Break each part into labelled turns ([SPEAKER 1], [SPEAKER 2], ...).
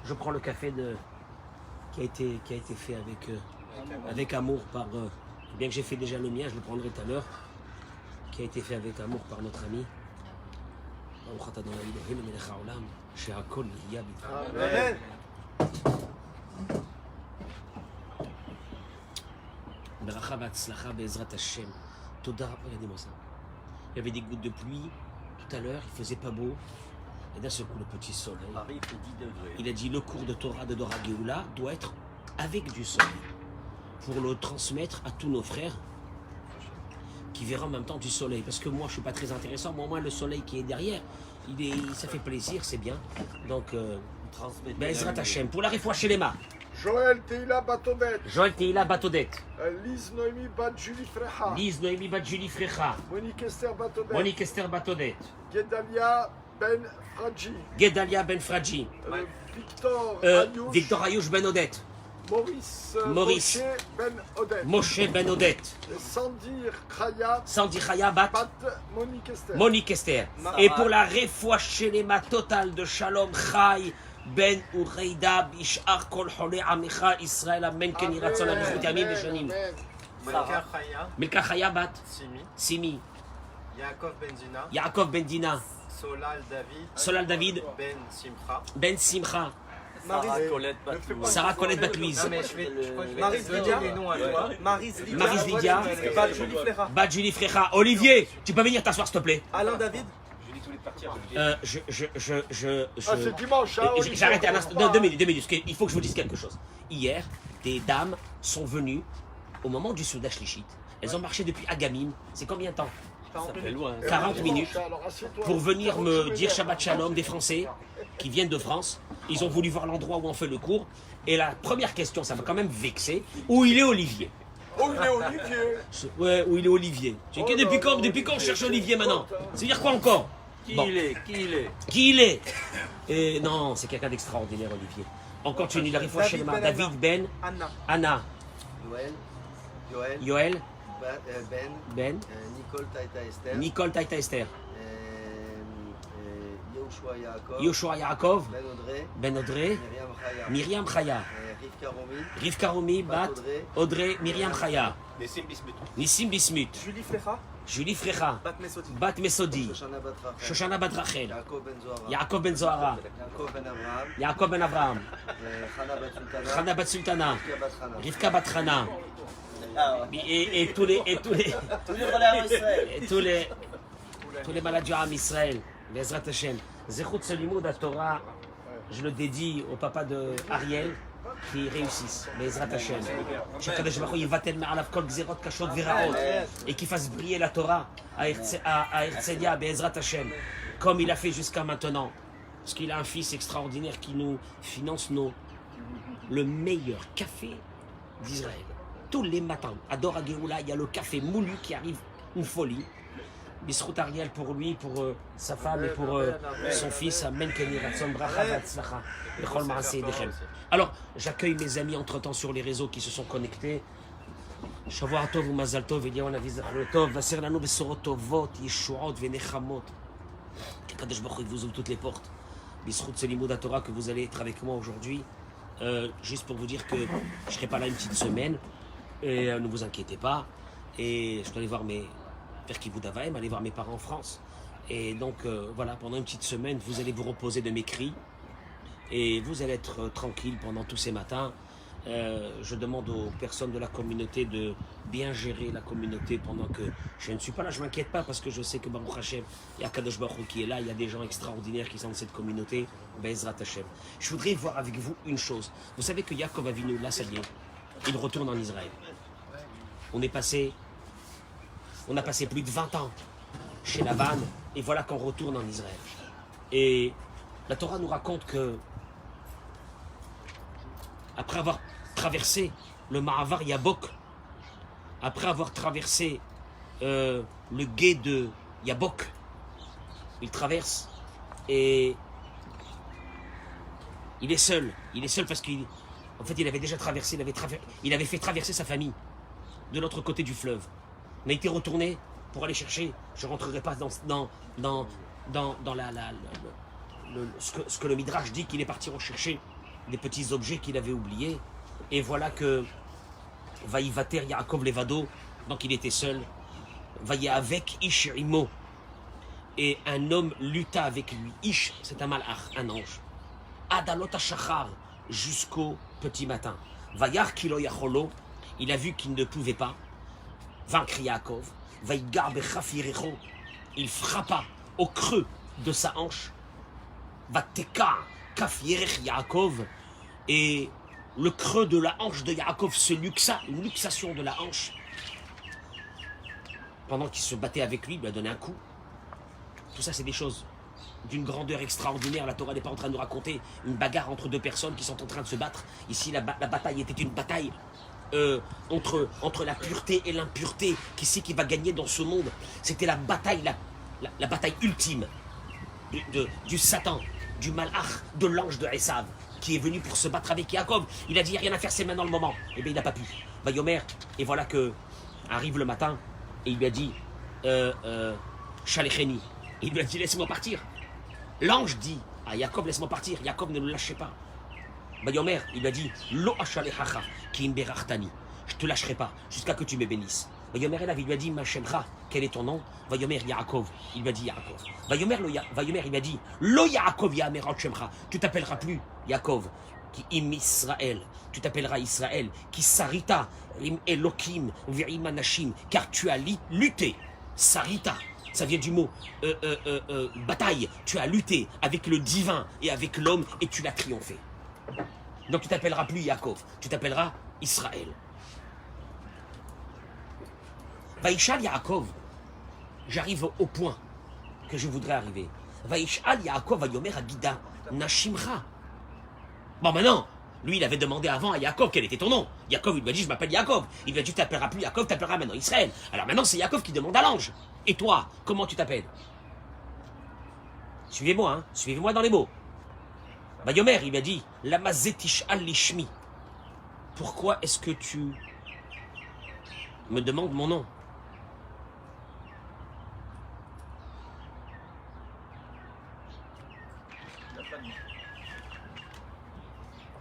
[SPEAKER 1] Je prends le café qui a été fait avec amour par... bien que j'ai fait déjà le mien, je le prendrai tout à l'heure. Qui a été fait avec amour par notre ami.
[SPEAKER 2] Amen.
[SPEAKER 1] Beracha v'atzlacha be'ezrat Hashem. Toda, regardez-moi ça. Il y avait des gouttes de pluie. Tout à l'heure, il faisait pas beau. Et d'un seul coup, le petit soleil.
[SPEAKER 3] Paris, il fait 10 degrés.
[SPEAKER 1] Il a dit le cours de Torah de Dora Geoula doit être avec du soleil. Pour le transmettre à tous nos frères qui verront en même temps du soleil. Parce que moi, je ne suis pas très intéressant. Mais au moins, le soleil qui est derrière, ça fait plaisir, c'est bien. Donc, Bezrat Hashem. Pour la réfoua chez les mains.
[SPEAKER 2] Joël Teila Batodet.
[SPEAKER 1] Joël Teila Batodet.
[SPEAKER 2] Lise Noémie Bat Julie Frecha.
[SPEAKER 1] Lise Noémie Bat Julie Frecha.
[SPEAKER 2] Monique Esther Batodet.
[SPEAKER 1] Monique Esther Batodet.
[SPEAKER 2] Gedalia Ben Fradji.
[SPEAKER 1] Gedalia Ben Fradji.
[SPEAKER 2] Victor Ayouch.
[SPEAKER 1] Victor Ayouch Ben Odet.
[SPEAKER 2] Maurice
[SPEAKER 1] Maurice.
[SPEAKER 2] Moshe Ben Odet.
[SPEAKER 1] Moshe Ben Odet.
[SPEAKER 2] Sandir Khaya.
[SPEAKER 1] Sandy Chaya Bat.
[SPEAKER 2] Bat Monique Esther.
[SPEAKER 1] Monique Esther. Et pour la réfoua chez les mains totale de Shalom Chai. Ben Ureida Bishar Kol Chole Amecha Israël Amen Ken Yirah Tzon Alichut Yamim Beshanim. Milka Chaya Bat Simi. Yaakov Ben Dina. Solal David. Ben Simcha. Sarah Colette Bat Louise.
[SPEAKER 4] Maris Lydia, les noms à toi. Maris
[SPEAKER 1] Lydia. Bat Julie Frecha. Olivier, tu peux venir t'asseoir s'il te plaît.
[SPEAKER 4] Alain David.
[SPEAKER 2] c'est dimanche, hein,
[SPEAKER 1] J'arrête un instant. Non, 2 minutes. Il faut que je vous dise quelque chose. Hier, des dames sont venues au moment du Souda Shlichit. Elles ont marché depuis Agamim. C'est combien de temps?
[SPEAKER 3] Ça fait loin.
[SPEAKER 1] 40 minutes.
[SPEAKER 2] Alors, assieds-toi.
[SPEAKER 1] Pour venir me dire Shabbat Shalom des Français qui viennent de France. Ils ont voulu voir l'endroit où on fait le cours. Et la première question, ça m'a quand même vexé. Où il est Olivier?
[SPEAKER 2] Oh, il est Olivier.
[SPEAKER 1] Ouais, où il est Olivier. Tu sais, depuis quand on cherche Olivier maintenant? C'est-à-dire quoi encore?
[SPEAKER 3] Qui
[SPEAKER 1] il est? Et non, c'est quelqu'un d'extraordinaire, Olivier. On continue la réfoua chez les mains. David Ben. Anna. Yoel. Ben. Nicole Taïta Esther. Yoshua Yaakov. Ben Audrey. Myriam Chaya. Rivka Romi. Bat. Audrey. Myriam Chaya. Nissim Bismuth. Julie Frecha. Bat Mesodi. Shoshana Bat Rachel. Yaakov Ben Zohara. Yaakov Ben Avraham. Chana Bat Sultana. Rivka Bat Chana. Et tous les malades du Ham Israël. Bezrat Hashem. Zechut Selimud à Torah. Je le dédie au papa de Ariel. Qui réussissent, Bezrat Hashem. Shakadosh Baruch Hu yivatel me'alav kol gzerot kashot v'raot. Et qu'il fasse briller la Torah à Herzliya, Bezrat Hashem, comme il a fait jusqu'à maintenant. Parce qu'il a un fils extraordinaire qui nous finance le meilleur café d'Israël. Tous les matins, à Dora Geoula, il y a le café moulu qui arrive, une folie. Bisrout Ariel pour lui, pour sa femme et pour son fils. Amen Ken Yirah Tzon Bracha V'Hatzlacha B'chol Ma'aseh Yedechem. Alors, j'accueille mes amis entre-temps sur les réseaux qui se sont connectés. Shavua Tov ou Mazal Tov, Eliyahu Navi Zachor Tov, Vaser Lanu Besorot Tovot, Yeshuot V'Nechamot. Kadosh Baruch Hu vous ouvre toutes les portes. Bisrout Selimud Torah que vous allez être avec moi aujourd'hui. Juste pour vous dire que je ne serai pas là une petite semaine. Et ne vous inquiétez pas. Et je dois aller voir mes Père Kivud Avaim, aller voir mes parents en France. Et donc voilà, pendant une petite semaine, vous allez vous reposer de mes cris. Et vous allez être tranquille pendant tous ces matins. Je demande aux personnes de la communauté de bien gérer la communauté pendant que je ne suis pas là. Je ne m'inquiète pas parce que je sais que Baruch Hashem, il y a Kadosh Baruch Hu qui est là. Il y a des gens extraordinaires qui sont dans cette communauté. Bezrat Hashem. Je voudrais voir avec vous une chose. Vous savez que Yaakov Avinu, là ça y est, il retourne en Israël. On a passé plus de 20 ans chez Lavan et voilà qu'on retourne en Israël. Et la Torah nous raconte que après avoir traversé le Ma'avar Yabok, après avoir traversé le gué de Yabok, il traverse et il est seul. Il est seul parce qu'il avait déjà traversé, il avait fait traverser sa famille de l'autre côté du fleuve. On a été retourné pour aller chercher. Je ne rentrerai pas dans ce que le Midrash dit qu'il est parti rechercher des petits objets qu'il avait oubliés. Et voilà que Vaïvater Yaakov Levado, donc il était seul. Vaïa avec Ish Imo. Et un homme lutta avec lui. Ish, c'est un malach, un ange. Adalot Shachar, jusqu'au petit matin. Vayar Kilo Yacholo, il a vu qu'il ne pouvait pas vaincre Yaakov. Vaïgar Bechafirecho, il frappa au creux de sa hanche. Vateka Kafierech Yaakov, et le creux de la hanche de Yaakov se luxa, une luxation de la hanche. Pendant qu'il se battait avec lui, il lui a donné un coup. Tout ça, c'est des choses d'une grandeur extraordinaire. La Torah n'est pas en train de nous raconter une bagarre entre deux personnes qui sont en train de se battre. Ici, la bataille était une bataille entre la pureté et l'impureté. Qui c'est qui va gagner dans ce monde? C'était la bataille, la bataille ultime du Satan, du malach, de l'ange de Esav, qui est venu pour se battre avec Yaakov. Il a dit, il n'y a rien à faire, c'est maintenant le moment. Eh bien, il n'a pas pu. Vayomer, et voilà que arrive le matin, et il lui a dit, Shalecheni. Il lui a dit, laisse-moi partir. L'ange dit à Yaakov, laisse-moi partir. Yaakov ne le lâchait pas. Vayomer, il lui a dit, Lo ashalechacha, ki imberartani. Je ne te lâcherai pas jusqu'à que tu me bénisses. Vayomer Elav, il lui a dit, Mashemcha, quel est ton nom? Vayomer Yaakov, il lui a dit Yaakov. Vayomer, il lui a dit, Lo Yaakov Yamerot Shemcha, tu t'appelleras plus Yaakov, qui im Israël, tu t'appelleras Israël, qui sarita, rim Elokim, virim anashim, car tu as lutté, sarita. Ça vient du mot bataille. Tu as lutté avec le divin et avec l'homme et tu l'as triomphé. Donc tu t'appelleras plus Yaakov, tu t'appelleras Israël. Vaïchal Yaakov, j'arrive au point que je voudrais arriver. Vaïchal Yaakov Vayomer Agida Nashimcha. Bon, maintenant, lui, il avait demandé avant à Yaakov quel était ton nom. Yaakov, il lui a dit, je m'appelle Yaakov. Il lui a dit, tu t'appelleras plus Yaakov, tu t'appelleras maintenant Israël. Alors maintenant, c'est Yaakov qui demande à l'ange. Et toi, comment tu t'appelles? Suivez-moi, hein, suivez-moi dans les mots. Vayomer, il lui a dit, Lamazetish al-Lishmi. Pourquoi est-ce que tu me demandes mon nom?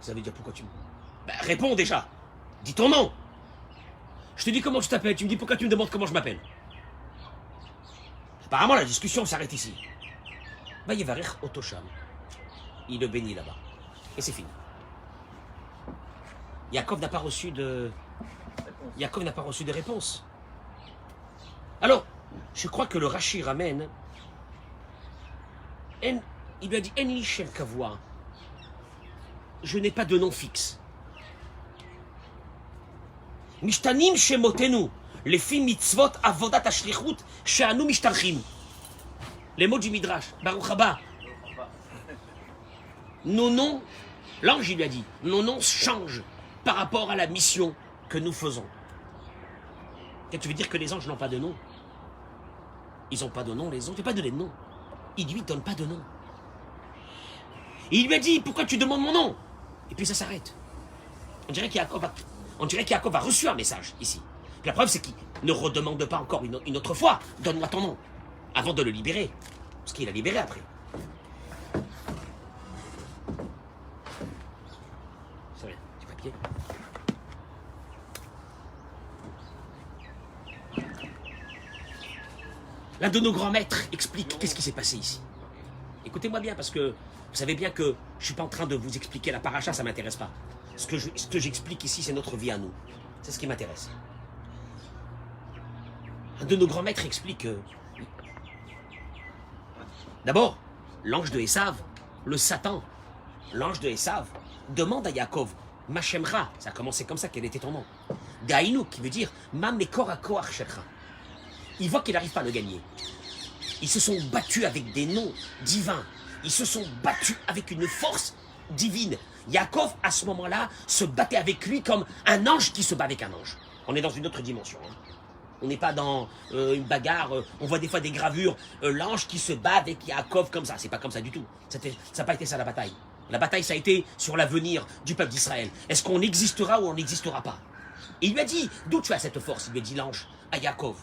[SPEAKER 1] Ça veut dire pourquoi tu me... Ben, réponds déjà. Dis ton nom. Je te dis comment tu t'appelles. Tu me dis pourquoi tu me demandes comment je m'appelle. Apparemment, la discussion s'arrête ici. Vayevarech Otosham. Il le bénit là-bas. Et c'est fini. Yaakov n'a pas reçu de... Yaakov n'a pas reçu de réponse. Alors, je crois que le Rashi ramène... Il lui a dit, Enli Shel Kavua. Je n'ai pas de nom fixe. Mishtanim shemotenu, les filles mitzvot avodat ashlichut, she'anu mishtarchim. Les mots du Midrash, Baruch Haba. Nos noms, l'ange il lui a dit, nos noms changent par rapport à la mission que nous faisons. Qu'est-ce que tu veux dire que les anges n'ont pas de nom? Ils n'ont pas de nom, les anges, il ne pas donner de nom. Il lui donne pas de nom. Et il lui a dit, pourquoi tu demandes mon nom? Et puis ça s'arrête. On dirait qu'Yaakov a reçu un message ici. Puis la preuve, c'est qu'il ne redemande pas encore une autre fois. Donne-moi ton nom. Avant de le libérer. Parce qu'il a libéré après. C'est rien, du papier. L'un de nos grands maîtres explique qu'est-ce qui s'est passé ici. Écoutez-moi bien, parce que vous savez bien que je ne suis pas en train de vous expliquer la paracha, ça ne m'intéresse pas. Ce que j'explique ici, c'est notre vie à nous. C'est ce qui m'intéresse. Un de nos grands maîtres explique que... D'abord, l'ange de Esav, le Satan, l'ange de Esav, demande à Yaakov, Mashemra, ça a commencé comme ça, quel était ton nom? Gaïnou, qui veut dire, Ma mekor akoach shelcha. Il voit qu'il n'arrive pas à le gagner. Ils se sont battus avec des noms divins. Ils se sont battus avec une force divine. Yaakov, à ce moment-là, se battait avec lui comme un ange qui se bat avec un ange. On est dans une autre dimension. Hein. On n'est pas dans une bagarre. On voit des fois des gravures. L'ange qui se bat avec Yaakov comme ça. C'est pas comme ça du tout. Ça n'a pas été ça la bataille. La bataille, ça a été sur l'avenir du peuple d'Israël. Est-ce qu'on existera ou on n'existera pas? Et il lui a dit, d'où tu as cette force? Il lui a dit l'ange, à Yaakov.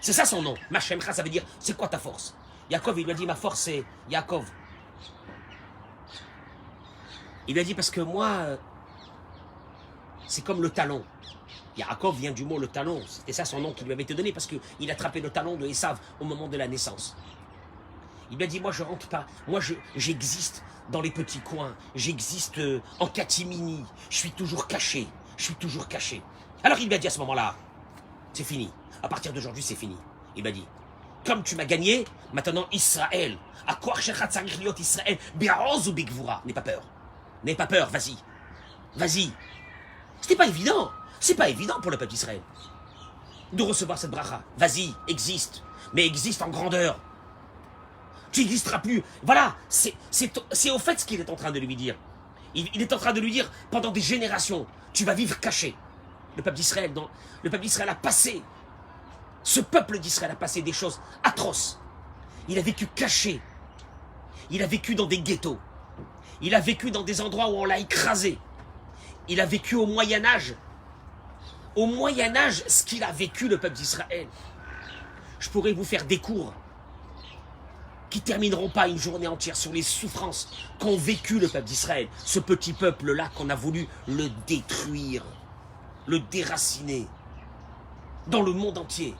[SPEAKER 1] C'est ça son nom. Mashemcha, ça veut dire, c'est quoi ta force? Yaakov, il lui a dit, ma force c'est Yaakov. Il lui a dit, parce que moi, c'est comme le talon. Yaakov vient du mot le talon. C'était ça son nom qui lui avait été donné, parce qu'il attrapait le talon de Esav au moment de la naissance. Il lui a dit, moi je rentre pas, moi j'existe dans les petits coins, j'existe en catimini, je suis toujours caché, je suis toujours caché. Alors il lui a dit à ce moment-là, c'est fini, à partir d'aujourd'hui c'est fini. Il m'a dit, comme tu m'as gagné, maintenant Israël, à quoi Israël, Bi'oz ou Bigvura, n'aie pas peur, vas-y, vas-y. C'était pas évident, c'est pas évident pour le peuple d'Israël de recevoir cette bracha. Vas-y, existe, mais existe en grandeur. Tu n'existeras plus. Voilà, c'est au fait ce qu'il est en train de lui dire. Il est en train de lui dire, pendant des générations, tu vas vivre caché. Le peuple d'Israël a passé, ce peuple d'Israël a passé des choses atroces. Il a vécu caché. Il a vécu dans des ghettos. Il a vécu dans des endroits où on l'a écrasé. Il a vécu au Moyen-Âge. Au Moyen-Âge, ce qu'il a vécu, le peuple d'Israël. Je pourrais vous faire des cours qui termineront pas une journée entière sur les souffrances qu'ont vécu le peuple d'Israël. Ce petit peuple-là qu'on a voulu le détruire, le déraciner dans le monde entier.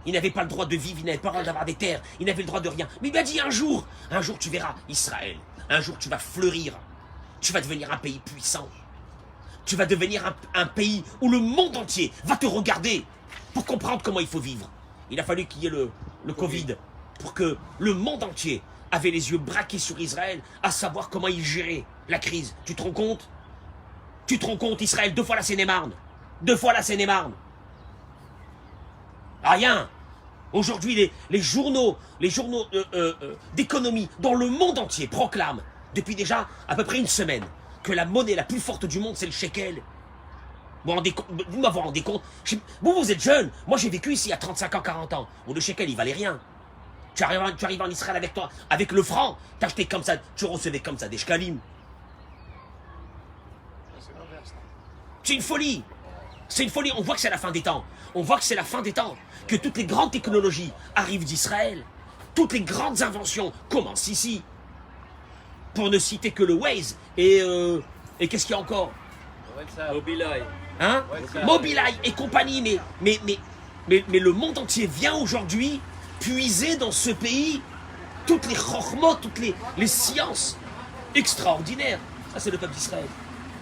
[SPEAKER 1] Il n'avait pas le droit de vivre, il n'avait pas le droit d'avoir des terres, il n'avait le droit de rien. Mais il m'a dit un jour tu verras Israël, un jour tu vas fleurir, tu vas devenir un pays puissant. Tu vas devenir un pays où le monde entier va te regarder pour comprendre comment il faut vivre. Il a fallu qu'il y ait le Covid pour que le monde entier avait les yeux braqués sur Israël, à savoir comment il gérait la crise. Tu te rends compte? Tu te rends compte, Israël, 2 fois la Seine-et-Marne. 2 fois la Seine-et-Marne. Rien. Aujourd'hui, les journaux d'économie dans le monde entier proclament, depuis déjà à peu près une semaine, que la monnaie la plus forte du monde, c'est le shekel. Vous m'avez rendu compte? Vous êtes jeune. Moi, j'ai vécu ici à 35 ans, 40 ans, où le shekel, il valait rien. Tu arrives en Israël avec toi, avec le franc, t'achetais comme ça, tu recevais comme ça des shkalim. C'est une folie. C'est une folie. On voit que c'est la fin des temps. On voit que c'est la fin des temps. Que toutes les grandes technologies arrivent d'Israël. Toutes les grandes inventions commencent ici. Pour ne citer que le Waze et qu'est-ce qu'il y a encore?
[SPEAKER 3] Mobileye.
[SPEAKER 1] Hein? Mobileye et compagnie. Mais le monde entier vient aujourd'hui puiser dans ce pays toutes les chormot, toutes les sciences extraordinaires. Ça, c'est le peuple d'Israël.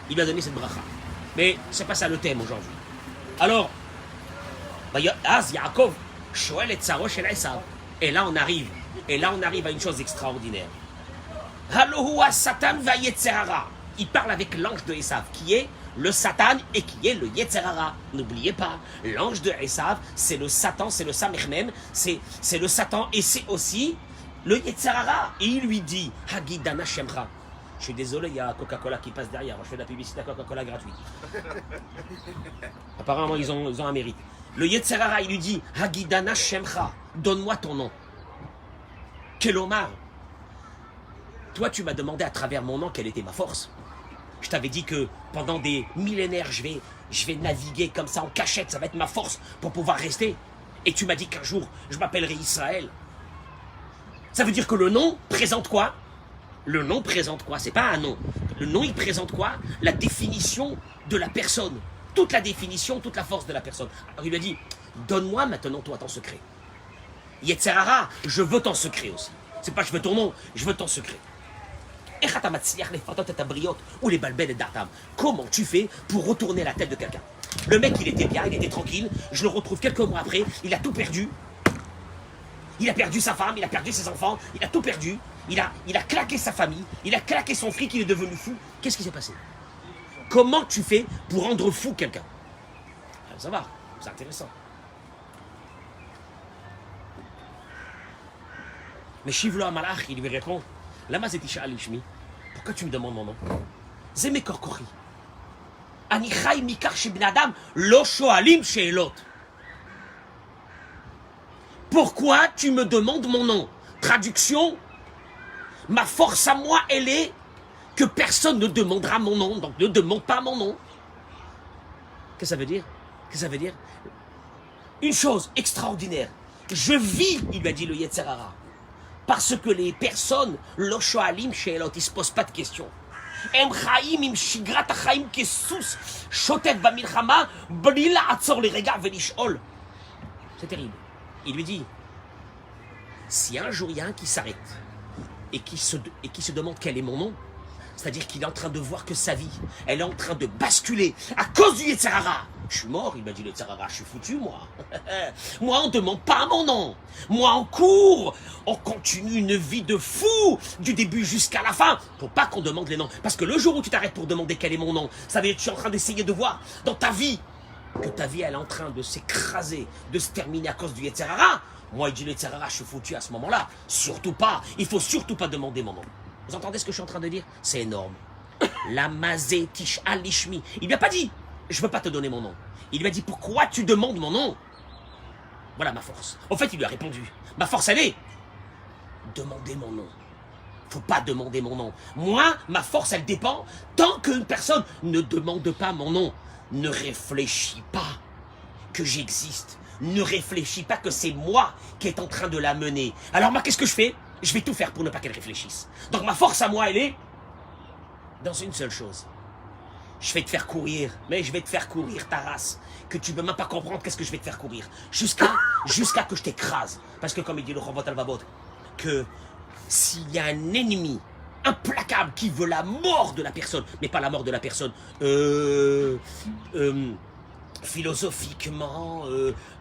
[SPEAKER 1] Il lui a donné cette bracha. Mais c'est pas ça le thème aujourd'hui. Alors, Az Yaakov, Shoel et Tsarosh et Esav. Et là, on arrive à une chose extraordinaire. Halohua Satan va Yetzerara. Il parle avec l'ange de Esav, qui est le Satan et qui est le Yetzerara. N'oubliez pas, l'ange de Esav, c'est le Satan, c'est le Samechmem, c'est le Satan et c'est aussi le Yetzerara. Et il lui dit, Hagidana Shemcha. Je suis désolé, il y a Coca-Cola qui passe derrière. Je fais de la publicité à Coca-Cola gratuite. Apparemment, ils ont un mérite. Le Yetzerara, il lui dit, Hagidana Shemcha, donne-moi ton nom. Kelomar. Toi, tu m'as demandé à travers mon nom quelle était ma force. Je t'avais dit que pendant des millénaires, je vais naviguer comme ça en cachette, ça va être ma force pour pouvoir rester. Et tu m'as dit qu'un jour, je m'appellerai Israël. Ça veut dire que le nom présente quoi? Le nom présente quoi? C'est pas un nom. Le nom, il présente quoi? La définition de la personne. Toute la définition, toute la force de la personne. Alors il lui a dit, donne-moi maintenant toi ton secret. Yetzerara, je veux ton secret aussi. C'est pas je veux ton nom, je veux ton secret. Comment tu fais pour retourner la tête de quelqu'un? Le mec, il était bien, il était tranquille. Je le retrouve quelques mois après, il a tout perdu. Il a perdu sa femme, il a perdu ses enfants, il a tout perdu. Il a claqué sa famille, il a claqué son fric, il est devenu fou. Qu'est-ce qui s'est passé? Comment tu fais pour rendre fou quelqu'un? Ça va, c'est intéressant. Mais Shivlo Amalach, il lui répond, Lama Zetisha Alishmi, pourquoi tu me demandes mon nom? Zeme Korkori. Anichai Mikar Shebnadam, Lo Shoalim Sheelot. Pourquoi tu me demandes mon nom? Traduction, ma force à moi, elle est que personne ne demandera mon nom, donc ne demande pas mon nom. Qu'est-ce que ça veut dire? Qu'est-ce que ça veut dire? Une chose extraordinaire. Je vis, il lui a dit le Yetzerara, parce que les personnes, l'Oshoalim Sheelot, ils ne se posent pas de questions. הם חיים עם שגרת החיים כסוס שוטף במלחמה בלי לעצור לרגע ולשאול. C'est terrible. Il lui dit, si un jour il y a un qui s'arrête et qui se demande quel est mon nom, c'est-à-dire qu'il est en train de voir que sa vie, elle est en train de basculer à cause du Yetzirara. Je suis mort, il m'a dit le Yetzirara, je suis foutu moi. Moi on ne demande pas mon nom. Moi on court, on continue une vie de fou du début jusqu'à la fin pour pas qu'on demande les noms. Parce que le jour où tu t'arrêtes pour demander quel est mon nom, ça veut dire que tu es en train d'essayer de voir dans ta vie que ta vie elle est en train de s'écraser, de se terminer à cause du Yetzirara. Moi il dit le Yetzirara, je suis foutu à ce moment-là. Surtout pas, il faut surtout pas demander mon nom. Vous entendez ce que je suis en train de dire? C'est énorme. La mazé tish alishmi. Il lui a pas dit, je veux pas te donner mon nom. Il lui a dit, pourquoi tu demandes mon nom? Voilà ma force. En fait, il lui a répondu. Ma force, elle est, demandez mon nom. Faut pas demander mon nom. Moi, ma force, elle dépend tant qu'une personne ne demande pas mon nom. Ne réfléchis pas que j'existe. Ne réfléchis pas que c'est moi qui est en train de la mener. Alors moi, qu'est-ce que je fais? Je vais tout faire pour ne pas qu'elle réfléchisse. Donc ma force à moi, elle est dans une seule chose. Je vais te faire courir, mais je vais te faire courir ta race, que tu ne peux même pas comprendre qu'est-ce que je vais te faire courir. Jusqu'à que je t'écrase. Parce que comme il dit le Chovot Halvavot, que s'il y a un ennemi implacable qui veut la mort de la personne, mais pas la mort de la personne, philosophiquement,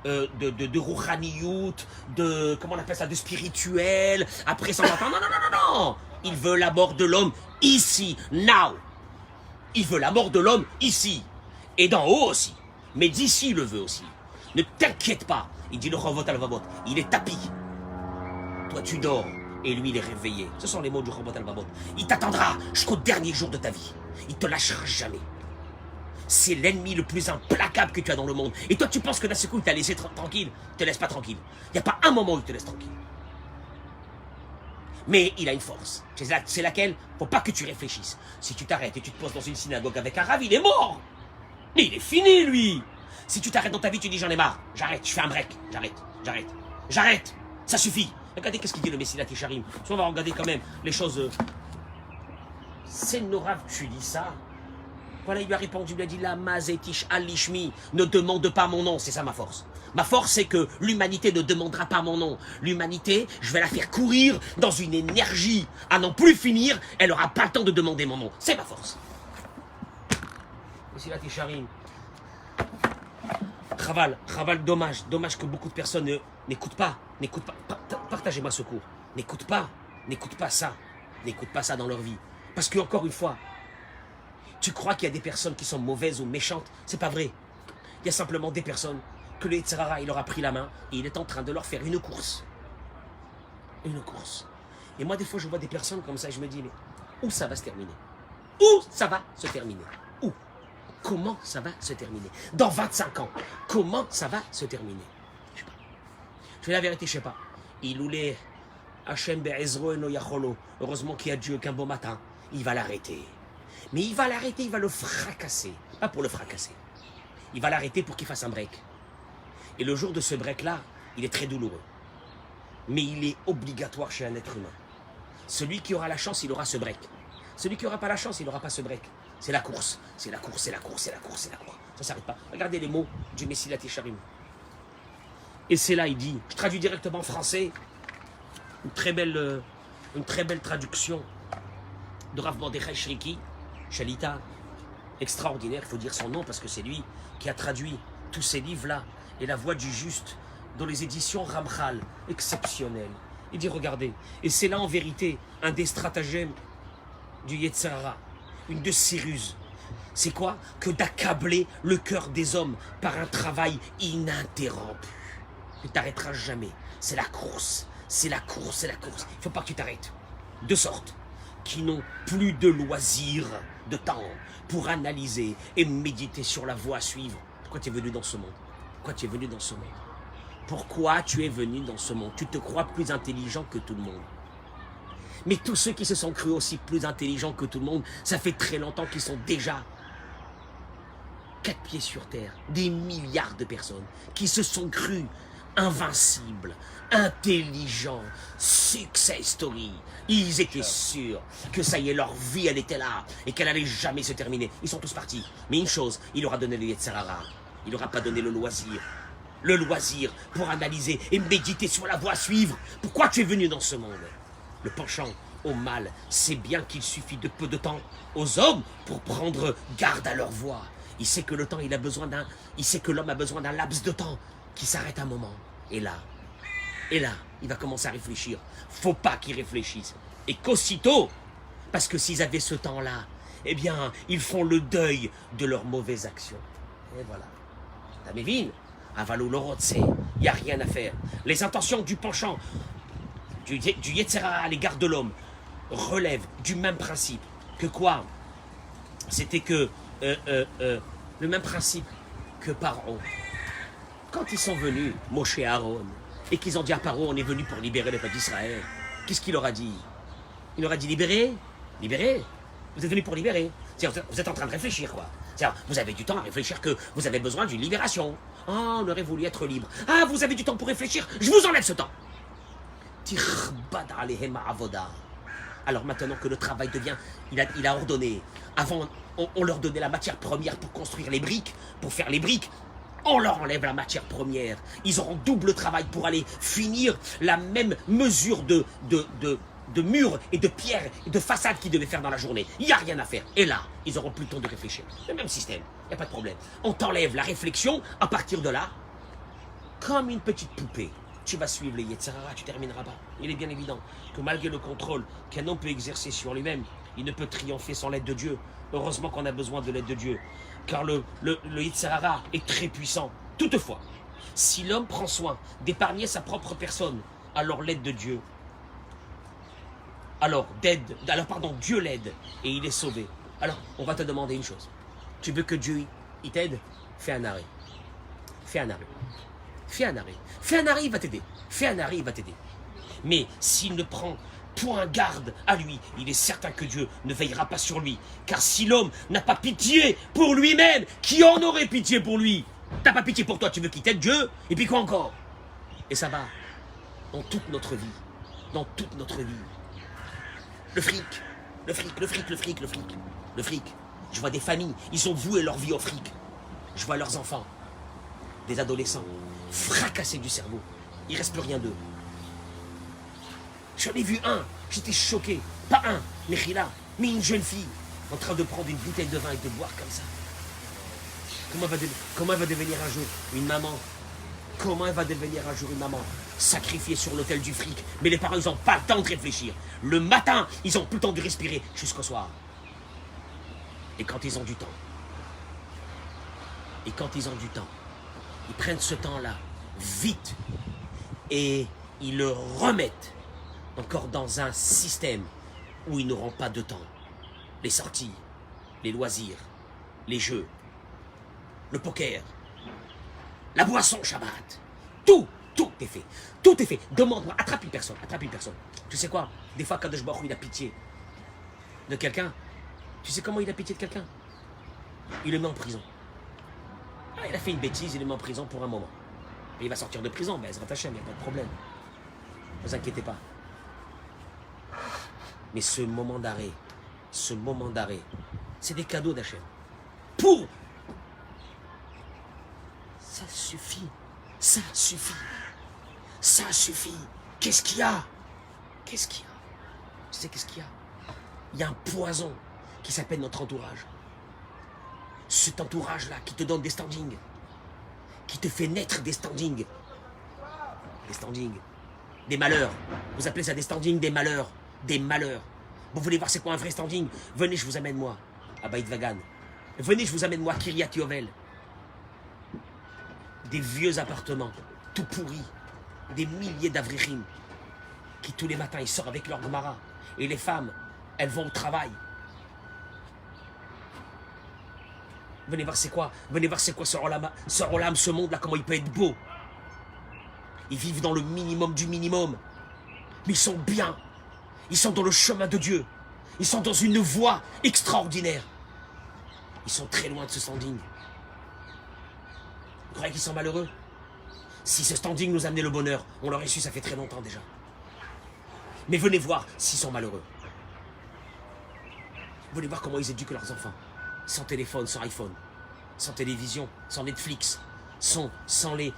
[SPEAKER 1] de rouhaniout, de, comment on appelle ça, de spirituel, après ça va. Non. Il veut la mort de l'homme ici, now. Il veut la mort de l'homme ici. Et d'en haut aussi. Mais d'ici, il le veut aussi. Ne t'inquiète pas. Il dit le Chovot Halvavot. Il est tapis. Toi, tu dors. Et lui, il est réveillé. Ce sont les mots du Chovot Halvavot. Il t'attendra jusqu'au dernier jour de ta vie. Il te lâchera jamais. C'est l'ennemi le plus implacable que tu as dans le monde. Et toi, tu penses que d'un seul coup, il t'a laissé tranquille. Il te laisse pas tranquille. Il n'y a pas un moment où il te laisse tranquille. Mais il a une force. C'est laquelle? Faut pas que tu réfléchisses. Si tu t'arrêtes et tu te poses dans une synagogue avec un rav, il est mort. Mais il est fini, lui. Si tu t'arrêtes dans ta vie, tu dis j'en ai marre. J'arrête, je fais un break. J'arrête. Ça suffit. Regardez qu'est-ce qu'il dit le Messilat Yesharim. Si on va regarder quand même les choses. C'est Norav, tu dis ça. Voilà, il lui a répondu, il lui a dit la mazetish alishmi, ne demande pas mon nom, c'est ça ma force. Ma force, c'est que l'humanité ne demandera pas mon nom. L'humanité, je vais la faire courir dans une énergie à n'en plus finir, elle n'aura pas le temps de demander mon nom. C'est ma force. Messilat Yesharim. Chaval, dommage que beaucoup de personnes n'écoutent pas. Partagez-moi ce cours. N'écoute pas ça dans leur vie. Parce que, encore une fois, tu crois qu'il y a des personnes qui sont mauvaises ou méchantes? C'est pas vrai. Il y a simplement des personnes que le Yetzirara, il leur a pris la main et il est en train de leur faire une course. Et moi, des fois, je vois des personnes comme ça et je me dis, mais où ça va se terminer? Où? Comment ça va se terminer? Dans 25 ans, comment ça va se terminer? Je sais pas. Je fais la vérité, je sais pas. Il oulé Hachem be'ezro eno yacholo. Heureusement qu'il y a Dieu qu'un beau matin, il va l'arrêter. Mais il va l'arrêter, il va le fracasser. Pas pour le fracasser. Il va l'arrêter pour qu'il fasse un break. Et le jour de ce break-là, il est très douloureux. Mais il est obligatoire chez un être humain. Celui qui aura la chance, il aura ce break. Celui qui n'aura pas la chance, il n'aura pas ce break. C'est la course. Ça ne s'arrête pas. Regardez les mots du Messilat Yesharim. Et c'est là, il dit, je traduis directement en français, une très belle traduction de Rav Mordechai Shriki, Shalita, extraordinaire, il faut dire son nom parce que c'est lui qui a traduit tous ces livres-là, et La Voix du Juste, dans les éditions Ramchal, exceptionnel. Il dit, regardez, et c'est là en vérité un des stratagèmes du Yetzirara, une de ses ruses. C'est quoi? Que d'accabler le cœur des hommes par un travail ininterrompu. Tu ne t'arrêteras jamais. C'est la course. Il ne faut pas que tu t'arrêtes. De sorte qui n'ont plus de loisirs, de temps pour analyser et méditer sur la voie à suivre. Pourquoi tu es venu dans ce monde? Pourquoi tu es venu dans ce monde? Tu te crois plus intelligent que tout le monde. Mais tous ceux qui se sont crus aussi plus intelligents que tout le monde, ça fait très longtemps qu'ils sont déjà 4 pieds sur terre. Des milliards de personnes qui se sont crus invincibles, intelligents, success story. Ils étaient sûrs que ça y est, leur vie, elle était là et qu'elle allait jamais se terminer. Ils sont tous partis. Mais une chose, il aura donné le Yetzer Hara. Il n'aura pas donné le loisir. Le loisir pour analyser et méditer sur la voie à suivre. Pourquoi tu es venu dans ce monde? Le penchant au mal, c'est bien qu'il suffit de peu de temps aux hommes pour prendre garde à leur voie. Il sait que le temps, il sait que l'homme a besoin d'un laps de temps qui s'arrête un moment. Et là, il va commencer à réfléchir. Faut pas qu'il réfléchisse. Et qu'aussitôt, parce que s'ils avaient ce temps-là, eh bien, ils font le deuil de leurs mauvaises actions. Et voilà. T'as Mévin, Avalou Lorotse, il n'y a rien à faire. Les intentions du penchant, du Yetzer Hara à l'égard de l'homme, relèvent du même principe. Que quoi? C'était que le même principe que Paro. Quand ils sont venus, Moshe et Aaron, et qu'ils ont dit à Paro, on est venu pour libérer le peuple d'Israël, qu'est-ce qu'il leur a dit? Il leur a dit libérer. Vous êtes venus pour libérer. Vous êtes en train de réfléchir, quoi. Vous avez du temps à réfléchir que vous avez besoin d'une libération. Ah, on aurait voulu être libre. Ah, vous avez du temps pour réfléchir. Je vous enlève ce temps. Alors maintenant que le travail devient, il a ordonné. Avant, on leur donnait la matière première pour construire les briques, pour faire les briques. On leur enlève la matière première. Ils auront double travail pour aller finir la même mesure de murs et de pierres et de façades qu'ils devaient faire dans la journée. Il n'y a rien à faire. Et là, ils auront plus le temps de réfléchir. Le même système, il n'y a pas de problème. On t'enlève la réflexion, à partir de là, comme une petite poupée. Tu vas suivre les Yetzer Hara, tu termineras pas. Il est bien évident que malgré le contrôle qu'un homme peut exercer sur lui-même, il ne peut triompher sans l'aide de Dieu. Heureusement qu'on a besoin de l'aide de Dieu. Car le Yetzer Hara est très puissant. Toutefois, si l'homme prend soin d'épargner sa propre personne, alors l'aide de Dieu, Dieu l'aide et il est sauvé. Alors, on va te demander une chose. Tu veux que Dieu il t'aide? Fais un arrêt. Fais un arrêt. Fais un arrêt. Fais un arrêt, il va t'aider. Fais un arrêt, il va t'aider. Mais s'il ne prend point garde à lui, il est certain que Dieu ne veillera pas sur lui. Car si l'homme n'a pas pitié pour lui-même, qui en aurait pitié pour lui? T'as pas pitié pour toi, tu veux qu'il t'aide Dieu? Et puis quoi encore? Et ça va dans toute notre vie. Dans toute notre vie. Le fric. Je vois des familles, ils ont voué leur vie au fric. Je vois leurs enfants, des adolescents, fracassés du cerveau. Il ne reste plus rien d'eux. J'en ai vu un, j'étais choqué. Pas un, Mechila, mais une jeune fille, en train de prendre une bouteille de vin et de boire comme ça. Comment elle va devenir un jour une maman? Comment elle va devenir un jour une maman? Sacrifiée sur l'autel du fric. Mais les parents, ils n'ont pas le temps de réfléchir. Le matin, ils n'ont plus le temps de respirer jusqu'au soir. Et quand ils ont du temps, ils prennent ce temps-là vite et ils le remettent encore dans un système où ils n'auront pas de temps. Les sorties, les loisirs, les jeux, le poker, la boisson Shabbat, tout est fait. Tout est fait. Demande-moi, attrape une personne. Tu sais quoi? Des fois, Kadosh Baruch Hu, il a pitié de quelqu'un. Tu sais comment il a pitié de quelqu'un? Il le met en prison. Ah, il a fait une bêtise, il le met en prison pour un moment. Et il va sortir de prison, ben Ezrat Hashem, il n'y a pas de problème. Ne vous inquiétez pas. Mais ce moment d'arrêt, c'est des cadeaux d'Hachem. Pour... Ça suffit. Qu'est-ce qu'il y a? Tu sais qu'est-ce qu'il y a? Il y a un poison qui s'appelle notre entourage. Cet entourage-là qui te donne des standings, qui te fait naître des standings. Des malheurs. Vous appelez ça des standings, des malheurs. Vous voulez voir c'est quoi un vrai standing? Venez, je vous amène moi à Beit Vagan. Venez, je vous amène moi à Kiryat Yovel. Des vieux appartements, tout pourris. Des milliers d'avrichim qui tous les matins ils sortent avec leur Gemara. Et les femmes, elles vont au travail. Venez voir c'est quoi ce Olam, ce monde-là, comment il peut être beau. Ils vivent dans le minimum du minimum. Mais ils sont bien. Ils sont dans le chemin de Dieu. Ils sont dans une voie extraordinaire. Ils sont très loin de ce standing. Vous croyez qu'ils sont malheureux? Si ce standing nous amenait le bonheur, on l'aurait su, ça fait très longtemps déjà. Mais venez voir s'ils sont malheureux. Venez voir comment ils éduquent leurs enfants. Sans téléphone, sans iPhone, sans télévision, sans Netflix, sans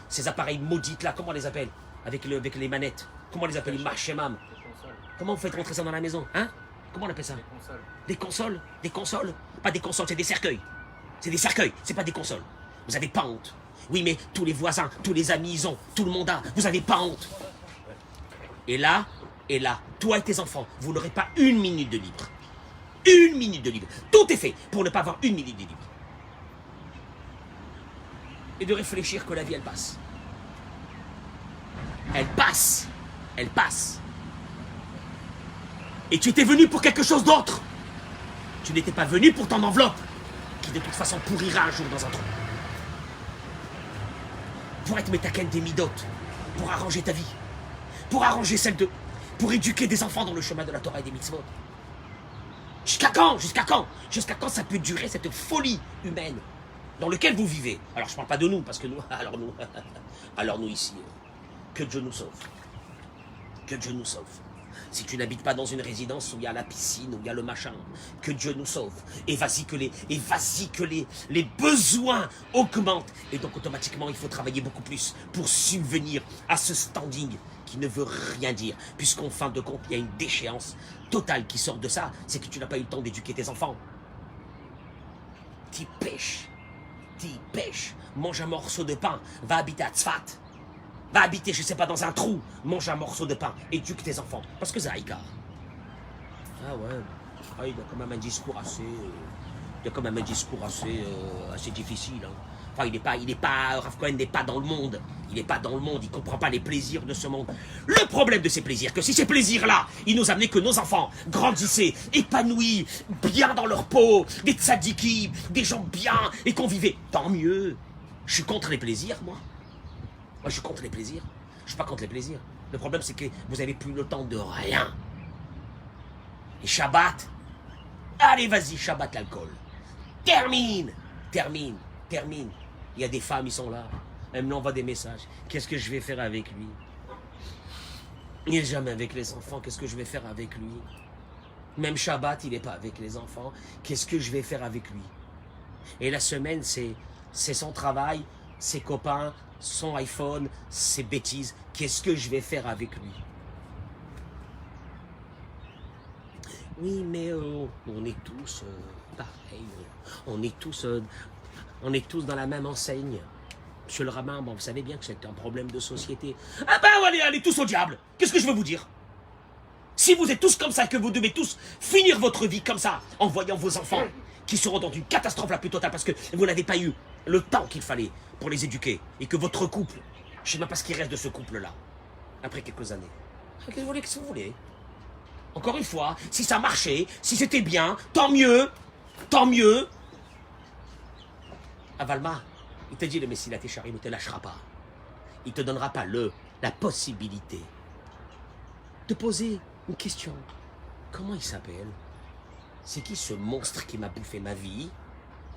[SPEAKER 1] ces appareils maudits là, comment on les appelle? Avec les manettes. Comment on les appelle? Les marchemam. Comment vous faites rentrer ça dans la maison? Hein? Comment on appelle ça? Des consoles. Des consoles? Pas des consoles, c'est des cercueils. C'est des cercueils, c'est pas des consoles. Vous avez pas honte. Oui, mais tous les voisins, tous les amis, ils ont, tout le monde a. Vous avez pas honte. Et là, toi et tes enfants, vous n'aurez pas une minute de libre. Une minute de libre. Tout est fait pour ne pas avoir une minute de libre. Et de réfléchir que la vie, elle passe. Elle passe. Elle passe. Et tu étais venu pour quelque chose d'autre. Tu n'étais pas venu pour ton enveloppe, qui de toute façon pourrira un jour dans un trou. Pour être métaken des midotes, pour arranger ta vie, pour arranger celle de... pour éduquer des enfants dans le chemin de la Torah et des mitzvot. Jusqu'à quand? Jusqu'à quand? Jusqu'à quand ça peut durer cette folie humaine dans laquelle vous vivez? Alors je ne parle pas de nous, parce que nous, alors nous ici, que Dieu nous sauve. Que Dieu nous sauve. Si tu n'habites pas dans une résidence où il y a la piscine, où il y a le machin, que Dieu nous sauve. Et vas-y que les besoins augmentent. Et donc automatiquement, il faut travailler beaucoup plus pour subvenir à ce standing qui ne veut rien dire. Puisqu'en fin de compte, il y a une déchéance totale qui sort de ça. C'est que tu n'as pas eu le temps d'éduquer tes enfants. T'y pêches. Mange un morceau de pain. Va habiter à Tzfat. Va habiter, je sais pas, dans un trou. Mange un morceau de pain. Éduque tes enfants. Parce que c'est Haïkar. Ah ouais. Ah, il a quand même un discours assez... assez difficile. Hein. Enfin, Rav Cohen n'est pas dans le monde. Il n'est pas dans le monde. Il ne comprend pas les plaisirs de ce monde. Le problème de ces plaisirs, que si ces plaisirs-là, ils nous amenaient que nos enfants grandissaient, épanouis, bien dans leur peau, des tzaddikim, des gens bien, et qu'on vivait, tant mieux. Je suis contre les plaisirs, moi. Moi, je suis contre les plaisirs. Je ne suis pas contre les plaisirs. Le problème, c'est que vous n'avez plus le temps de rien. Et Shabbat, allez, vas-y, Shabbat, l'alcool. Termine. Il y a des femmes, ils sont là. Elles me envoient des messages. Qu'est-ce que je vais faire avec lui? Il n'est jamais avec les enfants. Qu'est-ce que je vais faire avec lui? Même Shabbat, il n'est pas avec les enfants. Qu'est-ce que je vais faire avec lui? Et la semaine, c'est son travail, ses copains, son iPhone, ses bêtises. Qu'est-ce que je vais faire avec lui? Oui, mais on est tous pareils. On est tous dans la même enseigne. Monsieur le rabbin, bon, vous savez bien que c'est un problème de société. Ah ben, allez tous au diable. Qu'est-ce que je veux vous dire? Si vous êtes tous comme ça, que vous devez tous finir votre vie comme ça, en voyant vos enfants qui seront dans une catastrophe la plus totale parce que vous n'avez pas eu le temps qu'il fallait pour les éduquer, et que votre couple, je ne sais même pas ce qui reste de ce couple-là, après quelques années. Qu'est-ce que vous voulez? Encore une fois, si ça marchait, si c'était bien, tant mieux. Avalma, il te dit le Messie, la Técharim, il ne te lâchera pas. Il ne te donnera pas la possibilité de poser une question. Comment il s'appelle? C'est qui ce monstre qui m'a bouffé ma vie?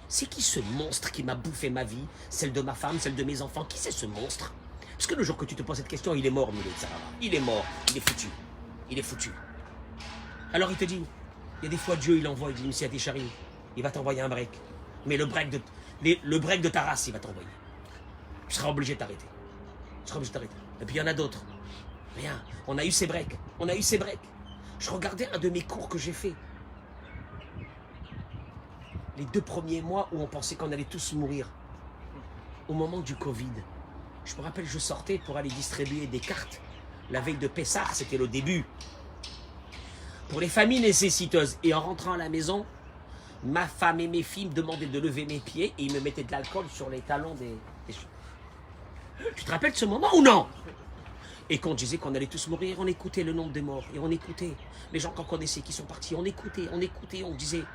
[SPEAKER 1] C'est qui ce monstre qui m'a bouffé ma vie? Celle de ma femme, celle de mes enfants? Qui c'est ce monstre? Parce que le jour que tu te poses cette question, il est mort, Moulet Sarah. Il est mort, il est foutu. Alors il te dit, il y a des fois Dieu, il envoie, il dit, Monsieur Técharim, il va t'envoyer un break. Mais le break de ta race, il va t'envoyer. Tu seras obligé de t'arrêter. Et puis il y en a d'autres. Rien. On a eu ces breaks. Je regardais un de mes cours que j'ai fait. Les 2 premiers mois où on pensait qu'on allait tous mourir. Au moment du Covid. Je me rappelle, je sortais pour aller distribuer des cartes. La veille de Pessah, c'était le début. Pour les familles nécessiteuses. Et en rentrant à la maison, ma femme et mes filles me demandaient de lever mes pieds et ils me mettaient de l'alcool sur les talons des... Tu te rappelles de ce moment ou non? Et quand on disait qu'on allait tous mourir, on écoutait le nombre de morts. Et on écoutait les gens qu'on connaissait qui sont partis. On écoutait, on disait,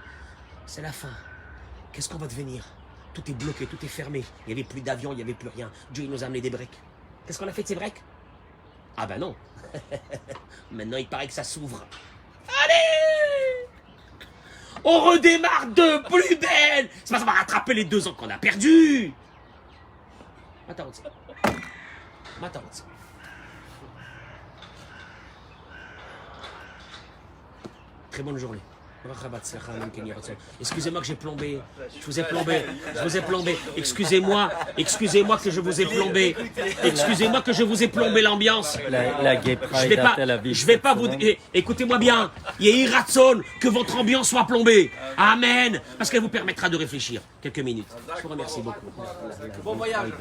[SPEAKER 1] c'est la fin. Qu'est-ce qu'on va devenir? Tout est bloqué, tout est fermé. Il n'y avait plus d'avion, il n'y avait plus rien. Dieu il nous a amené des breaks. Qu'est-ce qu'on a fait de ces breaks? Ah ben non. Maintenant, il paraît que ça s'ouvre. Allez! On redémarre de plus belle. C'est pas ça va rattraper les 2 ans qu'on a perdus. Attends. מה אתה רוצה? Très bonne journée. Excusez-moi que j'ai plombé. Je vous ai plombé. Excusez-moi que je vous ai plombé. Excusez-moi que je vous ai plombé l'ambiance.
[SPEAKER 3] La Gay Pride à Tel Aviv.
[SPEAKER 1] Je vais pas vous. Écoutez-moi bien. Il y a Iratson que votre ambiance soit plombée. Amen. Parce qu'elle vous permettra de réfléchir quelques minutes. Je vous remercie beaucoup. Bon voyage.